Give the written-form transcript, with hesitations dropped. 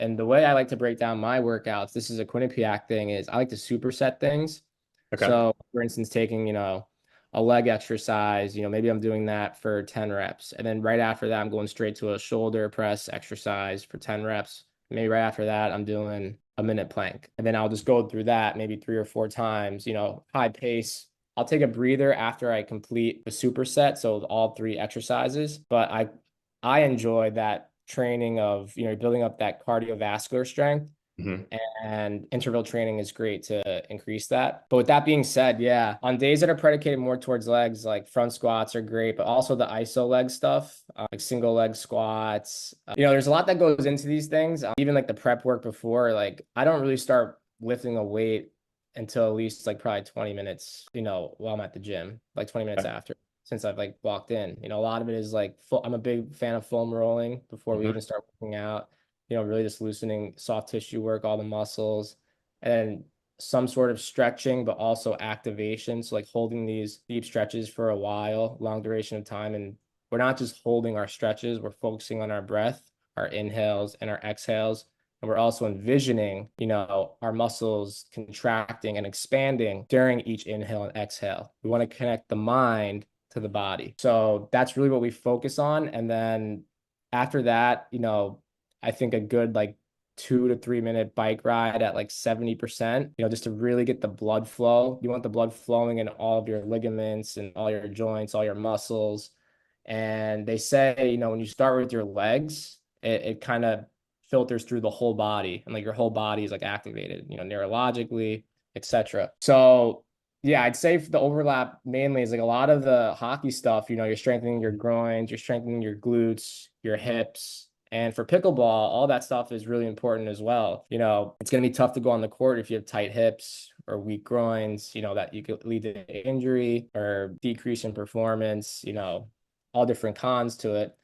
And the way I like to break down my workouts, this is a Quinnipiac thing, is I like to superset things. Okay. So, for instance, taking, a leg exercise, maybe I'm doing that for 10 reps. And then right after that, I'm going straight to a shoulder press exercise for 10 reps. Maybe right after that, I'm doing a minute plank. And then I'll just go through that maybe 3 or 4 times, high pace. I'll take a breather after I complete the superset, so all 3 exercises. But I enjoy that training of, building up that cardiovascular strength, Hmm. and interval training is great to increase that. But with that being said, yeah, on days that are predicated more towards legs, like front squats are great, but also the iso leg stuff, like single leg squats. There's a lot that goes into these things. Even like the prep work before, like I don't really start lifting a weight until at least like probably 20 minutes, while I'm at the gym, like 20 minutes after. Since I've like walked in, a lot of it is like full, I'm a big fan of foam rolling before we even start working out, really just loosening soft tissue work, all the muscles, and some sort of stretching, but also activation. So like holding these deep stretches for a while, long duration of time. And we're not just holding our stretches, we're focusing on our breath, our inhales and our exhales. And we're also envisioning, our muscles contracting and expanding during each inhale and exhale. We want to connect the mind to the body. So that's really what we focus on. And then after that, I think a good like 2 to 3 minute bike ride at like 70%, just to really get the blood flow. You want the blood flowing in all of your ligaments and all your joints, all your muscles. And they say, when you start with your legs, it kind of filters through the whole body, and like your whole body is like activated, neurologically, etc. So yeah, I'd say for the overlap mainly is like a lot of the hockey stuff, you're strengthening your groins, you're strengthening your glutes, your hips. And for pickleball, all that stuff is really important as well. It's going to be tough to go on the court if you have tight hips or weak groins, that you could lead to injury or decrease in performance, all different cons to it.